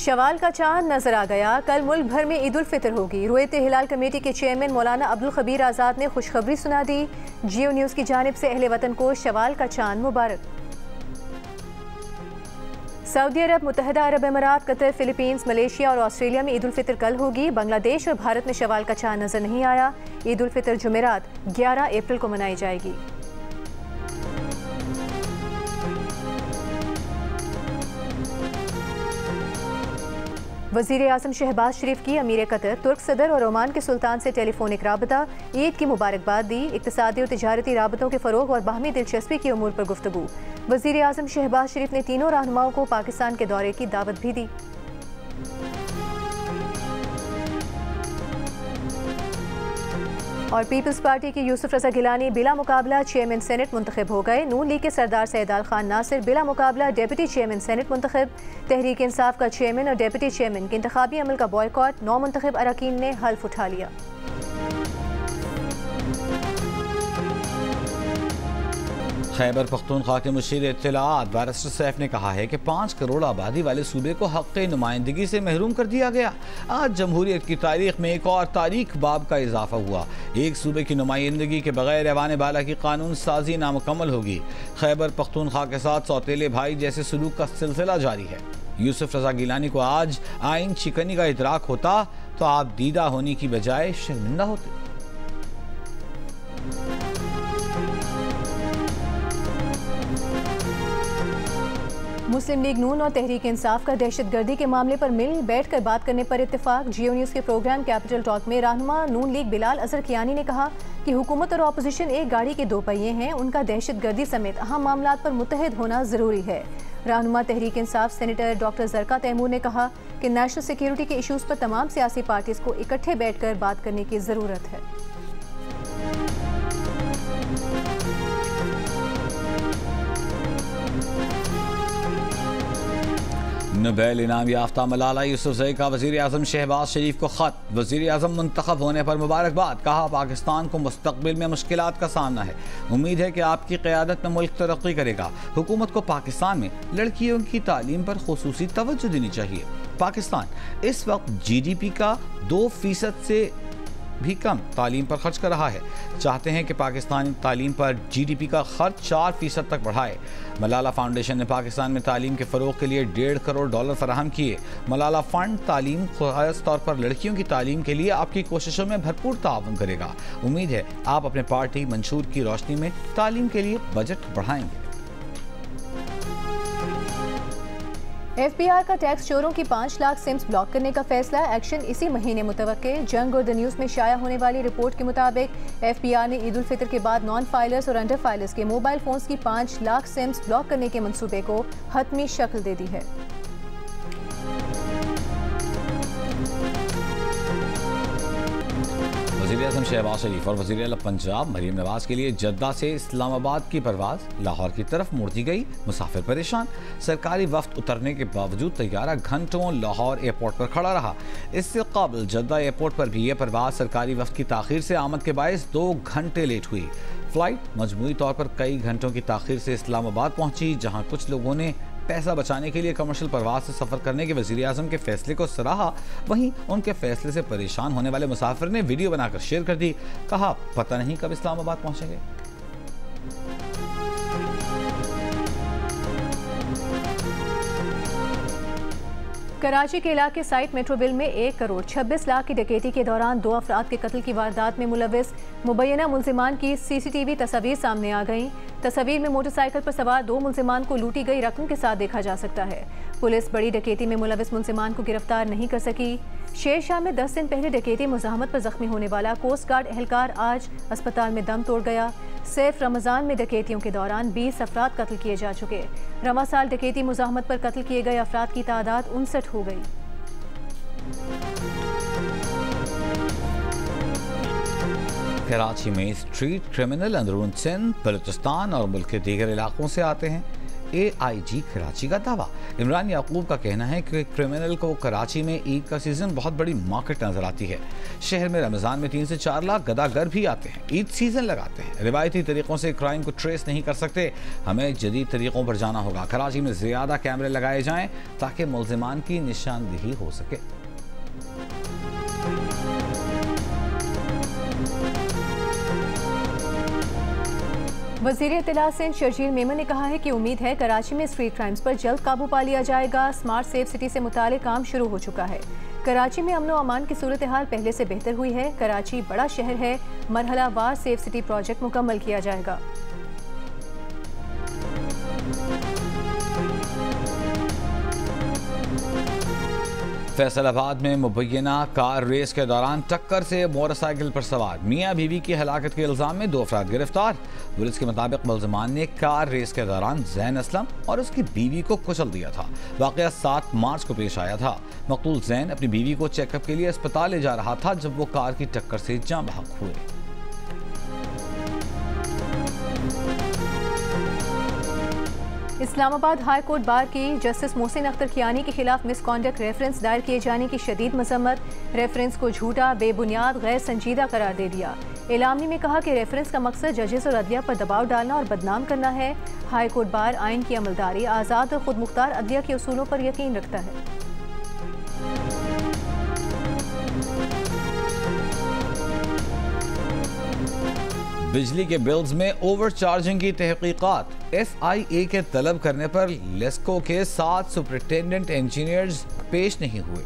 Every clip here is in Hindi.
शवाल का चांद नजर आ गया। कल मुल्क भर में ईद उल फितर होगी। रुयत हिलाल कमेटी के चेयरमैन मौलाना अब्दुल खबीर आज़ाद ने खुशखबरी सुना दी। जियो न्यूज़ की जानिब से अहले वतन को शवाल का चांद मुबारक। सऊदी अरब, मुत्तहिदा अरब अमीरात, कतर, फिलीपींस, मलेशिया और ऑस्ट्रेलिया में ईद उल फितर कल होगी। बांग्लादेश और भारत में शवाल का चांद नजर नहीं आया। ईद उल फितर जुमेरात 11 अप्रैल को मनाई जाएगी। वज़ीर आज़म शहबाज शरीफ की अमीर कतर, तुर्क सदर और ओमान के सुल्तान से टेलीफोनिक राबता। ईद की मुबारकबाद दी। इक़्तिसादी और तिजारती राबतों के फ़रोग़ और बाहमी दिलचस्पी के उमूर पर गुफ्तगू। वज़ीर आज़म शहबाज शरीफ ने तीनों रहनुमाओं को पाकिस्तान के दौरे की दावत भी दी। और पीपल्स पार्टी के यूसुफ रज़ा गिलानी बिला मुकाबला चेयरमैन सेनेट मुंतखब हो गए। नून लीग के सरदार सैयदाल खान नासिर बिला मुकाबला डिप्टी चेयरमैन सेनेट मुंतखब। तहरीक इंसाफ का चेयरमैन और डिप्टी चेयरमैन के इंतखाबी अमल का बॉयकॉट। 9 मुंतखब अरकान ने हल्फ उठा लिया। खैबर पख्तूनख्वा के मुशीर इत्तलाआत बैरिस्टर सैफ ने कहा है कि 5 करोड़ आबादी वाले सूबे को हक़ नुमाइंदगी से महरूम कर दिया गया। आज जमहूरियत की तारीख में एक और तारीख बाब का इजाफा हुआ। एक सूबे की नुमाइंदगी के बगैर ऐवान बाला की कानून साजी नामुकम्मल होगी। खैबर पख्तूनख्वा के साथ सौतेले भाई जैसे सलूक का सिलसिला जारी है। यूसुफ रज़ा गिलानी को आज आइन शिकनी का इदराक होता तो आप दीदा होने की बजाय शर्मिंदा होते। मुस्लिम लीग नून और तहरीक इंसाफ का दहशतगर्दी के मामले पर मिल बैठ कर बात करने पर इत्तेफाक। जियो न्यूज़ के प्रोग्राम कैपिटल टॉक में रहनुमा नून लीग बिलाल अजहर कियानी ने कहा कि हुकूमत और अपोजिशन एक गाड़ी के 2 पहिए हैं। उनका दहशतगर्दी समेत अहम मामलात पर मुत्तहिद होना ज़रूरी है। रहनुमा तहरीक इंसाफ सेनेटर डॉक्टर ज़रका तैमूर ने कहा कि नेशनल सिक्योरिटी के इशूज़ पर तमाम सियासी पार्टीज़ को इकट्ठे बैठ कर बात करने की ज़रूरत है। नोबेल इनाम याफ्ता मलाला यूसुफजई का वज़ीर आज़म शहबाज शरीफ को ख़त। वज़ीर आज़म मुंतखब होने पर मुबारकबाद। कहा पाकिस्तान को मुस्तक़बिल में मुश्किलात का सामना है। उम्मीद है कि आपकी क़यादत में मुल्क तरक्की करेगा। हुकूमत को पाकिस्तान में लड़कियों की तालीम पर खुसूसी तवज्जो देनी चाहिए। पाकिस्तान इस वक्त GDP का 2% से भी कम तालीम पर खर्च कर रहा है। चाहते हैं कि पाकिस्तान तालीम पर GDP का खर्च 4% तक बढ़ाए। मलाला फाउंडेशन ने पाकिस्तान में तालीम के फ़रोग़ के लिए $1.5 करोड़ फराहम किए। मलाला फ़ंड तालीम, ख़ास तौर पर लड़कियों की तालीम के लिए आपकी कोशिशों में भरपूर ताउन करेगा। उम्मीद है आप अपने पार्टी मंशूर की रोशनी में तालीम के लिए बजट बढ़ाएंगे। FBR का टैक्स चोरों की 5 लाख सिम्स ब्लॉक करने का फैसला। एक्शन इसी महीने मुतवक्के। जंग और द न्यूज़ में शाया होने वाली रिपोर्ट के मुताबिक FBR ने ईद उल फितर के बाद नॉन फाइलर्स और अंडर फाइलर्स के मोबाइल फोन्स की 5 लाख सिम्स ब्लॉक करने के मंसूबे को हतमी शक्ल दे दी है। वज़ीर आज़म शहबाज शरीफ और वज़ीर आला पंजाब मरीम नवाज के लिए जद्दा से इस्लामाबाद की परवाज़ लाहौर की तरफ मोड़ दी गई। मुसाफिर परेशान। सरकारी वफ्द उतरने के बावजूद तैयारा घंटों लाहौर एयरपोर्ट पर खड़ा रहा। इससे कबल जद्दा एयरपोर्ट पर भी यह परवाज़ सरकारी वफ्द की ताख़ीर से आमद के बायस 2 घंटे लेट हुई। फ़्लाइट मजमूई तौर पर कई घंटों की ताख़ीर से इस्लामाबाद पहुँची, जहाँ कुछ लोगों ने पैसा बचाने के लिए कमर्शियल परवाज से सफ़र करने के वज़ीर आज़म के फैसले को सराहा। वहीं उनके फैसले से परेशान होने वाले मुसाफिर ने वीडियो बनाकर शेयर कर दी। कहा पता नहीं कब इस्लामाबाद पहुंचेंगे। कराची के इलाके साइट मेट्रोविल में 1 करोड़ 26 लाख की डकैती के दौरान 2 अफराद के कत्ल की वारदात में मुलविस मुबैना मुल्जिमान की CCTV तस्वीर सामने आ गई। तस्वीर में मोटरसाइकिल पर सवार 2 मुल्जिमान को लूटी गई रकम के साथ देखा जा सकता है। पुलिस बड़ी डकैती में मुलविस मुल्जिमान को गिरफ्तार नहीं कर सकी। शेरशाह में 10 दिन पहले डकैती मुज़ाहमत पर जख्मी होने वाला कोस्ट गार्ड एहलकार आज अस्पताल में दम तोड़ गया। सिर्फ रमज़ान में डकैतियों के दौरान 20 अफराद कत्ल किए जा चुके। रवा साल डकैती मुज़ाहमत पर कत्ल किए गए अफराद की तादाद 59 हो गई। कराची में स्ट्रीट क्रिमिनल अंदरून सिंध, बलूचिस्तान और मुल्क के दीगर इलाकों से आते हैं। AIG कराची का दावा। इमरान याकूब का कहना है कि क्रिमिनल को कराची में ईद का सीजन बहुत बड़ी मार्केट नजर आती है। शहर में रमजान में 3 से 4 लाख गदागर भी आते हैं, ईद सीजन लगाते हैं। रिवायती तरीकों से क्राइम को ट्रेस नहीं कर सकते, हमें जदीद तरीकों पर जाना होगा। कराची में ज्यादा कैमरे लगाए जाएं ताकि मुल्जिमान की निशानदेही हो सके। वज़ीर इत्तला सिंध शर्जील मेमन ने कहा है कि उम्मीद है कराची में स्ट्रीट क्राइम्स पर जल्द काबू पा लिया जाएगा। स्मार्ट सेफ सिटी से मुताल्लिक काम शुरू हो चुका है। कराची में अमन व अमान की सूरत हाल पहले से बेहतर हुई है। कराची बड़ा शहर है, मरहला वार सेफ सिटी प्रोजेक्ट मुकम्मल किया जाएगा। फैसलाबाद में मुबैना कार रेस के दौरान टक्कर से मोटरसाइकिल पर सवार मियां बीवी की हलाकत के इल्जाम में 2 अफराद गिरफ्तार। पुलिस के मुताबिक मुल्जिमान ने कार रेस के दौरान जैन असलम और उसकी बीवी को कुचल दिया था। वाकया 7 मार्च को पेश आया था। मकतूल जैन अपनी बीवी को चेकअप के लिए अस्पताल ले जा रहा था जब वो कार की टक्कर से जाँ बहक हुए। इस्लामाबाद हाई कोर्ट बार की जस्टिस मोहसिन अख्तर कियानी के खिलाफ मिसकॉन्डक्ट रेफरेंस दायर किए जाने की शदीद मजम्मत। रेफरेंस को झूठा, बेबुनियाद, गैर संजीदा करार दे दिया। एलामी में कहा कि रेफरेंस का मकसद जजेस और अदलिया पर दबाव डालना और बदनाम करना है। हाई कोर्ट बार आइन की अमलदारी, आज़ाद और खुद मुख्तार अदलिया के उसूलों पर यकीन रखता है। बिजली के बिल्स में ओवर चार्जिंग की तहकीकात। FIA के तलब करने पर लेस्को के 7 सुपरिटेंडेंट इंजीनियर्स पेश नहीं हुए।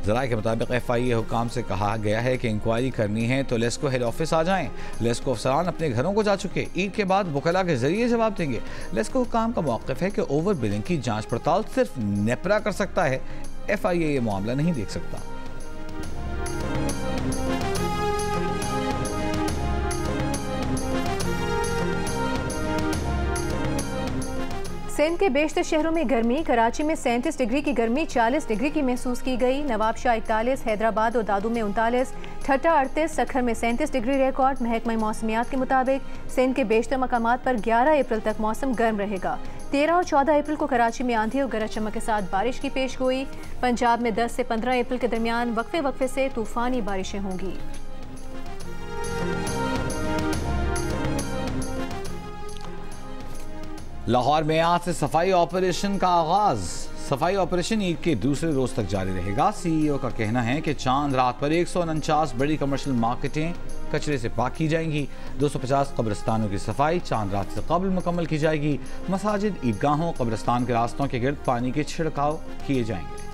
ज़राए के मुताबिक FIA हुकाम से कहा गया है कि इंक्वायरी करनी है तो लेस्को हेड ऑफिस आ जाएं। लेस्को अफसरान अपने घरों को जा चुके, ईद के बाद वकला के जरिए जवाब देंगे। लेस्को हुकाम का मौक़िफ़ है कि ओवर बिलिंग की जाँच पड़ताल सिर्फ नेपरा कर सकता है, FIA ये मामला नहीं देख सकता। सिंध के बेशतर शहरों में गर्मी। कराची में 37 डिग्री की गर्मी 40 डिग्री की महसूस की गई। नवाबशाह 41, हैदराबाद और दादू में 39, ठट्टा 38, सखर में 37 डिग्री रिकॉर्ड। महकमा मौसमियात के मुताबिक सिंध के बेशतर मकामात पर 11 अप्रैल तक मौसम गर्म रहेगा। 13 और 14 अप्रैल को कराची में आंधी और गरज चमक के साथ बारिश की पेशगोई। पंजाब में 10 से 15 अप्रैल के दरमियान वक्फे वक्फे से तूफानी बारिशें होंगी। लाहौर में आज से सफाई ऑपरेशन का आगाज। सफाई ऑपरेशन ईद के दूसरे रोज तक जारी रहेगा। CEO का कहना है कि चांद रात पर 149 बड़ी कमर्शियल मार्केटें कचरे से पाक की जाएंगी। 250 कब्रिस्तानों की सफाई चांद रात से कबल मुकम्मल की जाएगी। मसाजिद, ईदगाहों, कब्रिस्तान के रास्तों के गिर्द पानी के छिड़काव किए जाएंगे।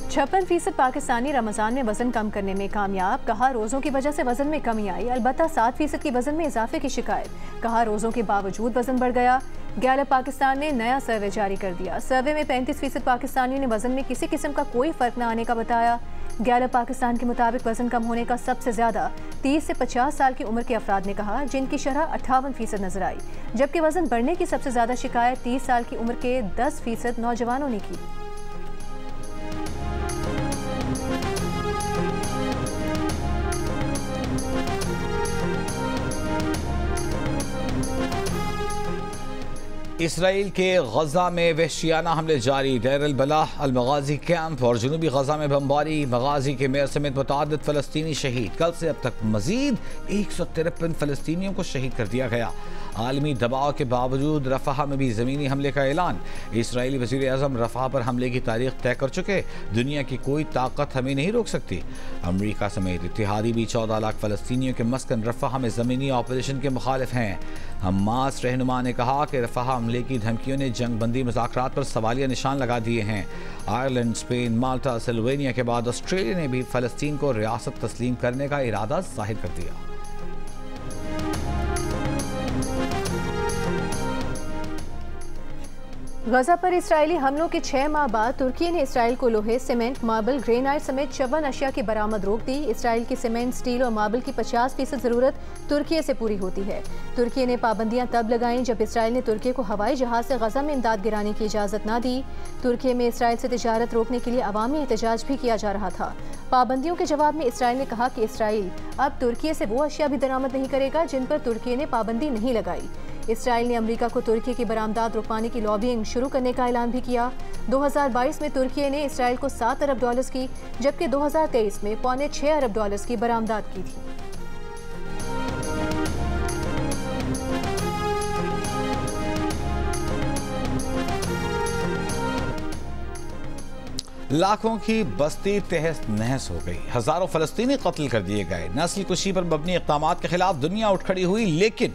56% पाकिस्तानी रमज़ान में वज़न कम करने में कामयाब। कहा रोज़ों की वजह से वज़न में कमी आई, अलबत्ता 7% की वज़न में इजाफे की शिकायत। कहा रोज़ों के बावजूद वज़न बढ़ गया। गैलप पाकिस्तान ने नया सर्वे जारी कर दिया। सर्वे में 35% पाकिस्तानियों ने वज़न में किसी किस्म का कोई फ़र्क न आने का बताया। गैलप पाकिस्तान के मुताबिक वज़न कम होने का सबसे ज़्यादा 30 से 50 साल की उम्र के अफराद ने कहा, जिनकी शरह 58% नजर आई, जबकि वज़न बढ़ने की सबसे ज़्यादा शिकायत 30 साल की उम्र के 10% नौजवानों ने की। इसराइल के गजा में वहशियाना हमले जारी। डेर अल बलाह, अल मगाजी कैंप और जनूबी गजा में बमबारी। मगाजी के मेयर समेत मुतादिद फ़लस्तीनी शहीद। कल से अब तक मजीद 153 फ़लस्तीनियों को शहीद कर दिया गया। आलमी दबाव के बावजूद रफ़ा में भी ज़मीनी हमले का ऐलान। इसराइली वज़ीर आज़म रफ़ा पर हमले की तारीख तय कर चुके। दुनिया की कोई ताकत हमें नहीं रोक सकती। अमरीका समेत इत्तेहादी भी 14 लाख फ़लस्तीनियों के मस्कन रफ़ा में ज़मीनी ऑपरेशन के मुखालिफ हैं। हमास रहनुमा ने कहा कि रफ़ा हमले की धमकियों ने जंग बंदी मुज़ाकरात पर सवालिया निशान लगा दिए हैं। आयरलैंड, स्पेन, माल्टा, सिल्वेनिया के बाद ऑस्ट्रेलिया ने भी फ़लस्तीन को रियासत तस्लीम करने का इरादा जाहिर कर दिया। गजा पर इसराइली हमलों के 6 माह बाद तुर्की ने इसराइल को लोहे, सीमेंट, मार्बल, ग्रेनाइट समेत 54 अशिया की बरामद रोक दी। इसराइल की सीमेंट, स्टील और मार्बल की 50% ज़रूरत तुर्की से पूरी होती है। तुर्की ने पाबंदियां तब लगाईं जब इसराइल ने तुर्की को हवाई जहाज से गजा में इमदाद गिराने की इजाज़त न दी। तुर्की में इसराइल से तिजारत रोकने के लिए अवामी एहतजाज भी किया जा रहा था। पाबंदियों के जवाब में इसराइल ने कहा कि इसराइल अब तुर्की से वो अशिया भी दरामद नहीं करेगा जिन पर तुर्की ने पाबंदी नहीं लगाई। इसराइल ने अमेरिका को तुर्की की बरामदात रुकवाने की लॉबिंग शुरू करने का ऐलान भी किया। 2022 में तुर्की ने इसराइल को $7 अरब की, जबकि 2023 में $6.25 अरब की बरामदात की थी। लाखों की बस्ती तहस नहस हो गई, हजारों फलस्तीनी कत्ल कर दिए गए, नस्ल कुशी पर मबनी इक़दामात के खिलाफ दुनिया उठ खड़ी हुई, लेकिन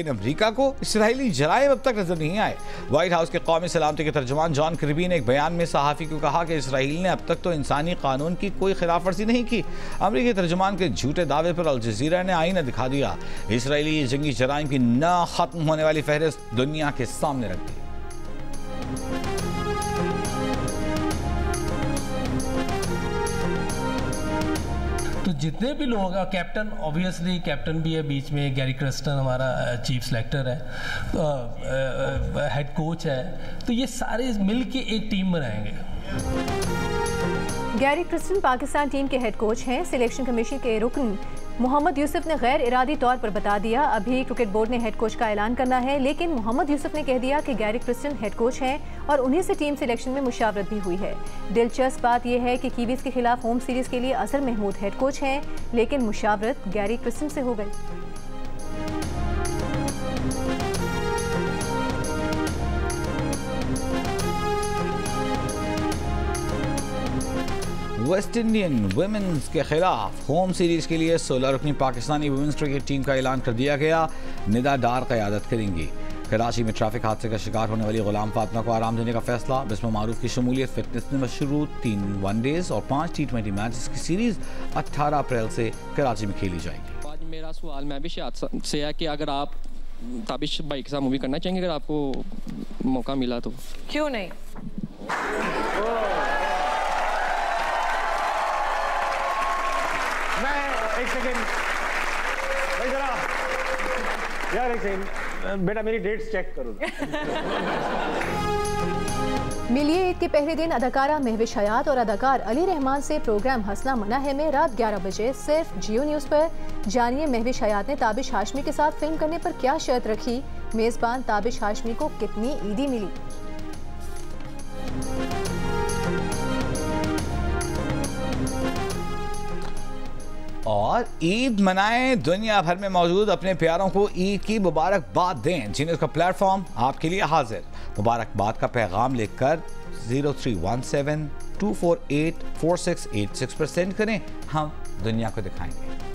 अमेरिका को इसराइली जराइम अब तक नजर नहीं आए। व्हाइट हाउस के कौमी सलामती के तर्जुमान जॉन किर्बी ने एक बयान में सहाफ़ी को कहा कि इसराइल ने अब तक तो इंसानी कानून की कोई खिलाफ वर्जी नहीं की। अमेरिकी तर्जुमान के झूठे दावे पर अल जज़ीरा ने आईना दिखा दिया। इसराइली जंगी जराइम की न खत्म होने वाली फहरिस्त दुनिया के सामने रख दी। तो जितने भी लोग हैं, कैप्टन ऑब्वियसली कैप्टन भी है बीच में, गैरी क्रस्टन हमारा चीफ सेलेक्टर है, हेड कोच है, तो ये सारे मिल के एक टीम बनाएंगे। गैरी क्रिस्टन पाकिस्तान टीम के हेड कोच हैं। सिलेक्शन कमीशन के रुकन मोहम्मद यूसुफ ने गैर इरादी तौर पर बता दिया, अभी क्रिकेट बोर्ड ने हेड कोच का ऐलान करना है, लेकिन मोहम्मद यूसुफ ने कह दिया कि गैरी क्रिस्टन हेड कोच हैं और उन्हीं से टीम सिलेक्शन में मुशावरत भी हुई है। दिलचस्प बात यह है कि कीवीज के खिलाफ होम सीरीज के लिए अजहर महमूद हेड कोच हैं, लेकिन मुशावरत गैरी क्रिस्टन से हो गई। वेस्ट इंडियन वुमेन्स के खिलाफ होम सीरीज के लिए 16 रुकनी पाकिस्तानी वुमेन्स क्रिकेट टीम का ऐलान कर दिया गया। निदा डार क़यादत करेंगी। कराची में ट्रैफिक हादसे का शिकार होने वाली गुलाम फातिमा को आराम देने का फैसला। बिस्म मारूफ की शमूलियत फिटनेस में मशरूत 3 वनडेज और 5 T20 मैचेस की सीरीज 18 अप्रैल से कराची में खेली जाएगी। आज मेरा सवाल मैं भी शायद से है कि अगर आप ताबिश भाई के साथ मूवी करना चाहेंगे अगर आपको मौका मिला तो? क्यों नहीं? एक सेकेंड भाई, जरा यार एक सेकेंड बेटा, मेरी डेट्स चेक करो। मिलिए ईद के पहले दिन अदाकारा महविश हयात और अदाकार अली रहमान से प्रोग्राम हंसना मना है में रात 11 बजे सिर्फ जियो न्यूज़ पर। जानिए महविश हयात ने ताबिश हाशमी के साथ फिल्म करने पर क्या शर्त रखी, मेज़बान ताबिश हाशमी को कितनी ईदी मिली। और ईद मनाएं, दुनिया भर में मौजूद अपने प्यारों को ईद की मुबारकबाद दें। जिन्हें का प्लेटफॉर्म आपके लिए हाजिर। मुबारकबाद का पैगाम लिखकर 0317 248 4686 पर सेंड करें, हम दुनिया को दिखाएंगे।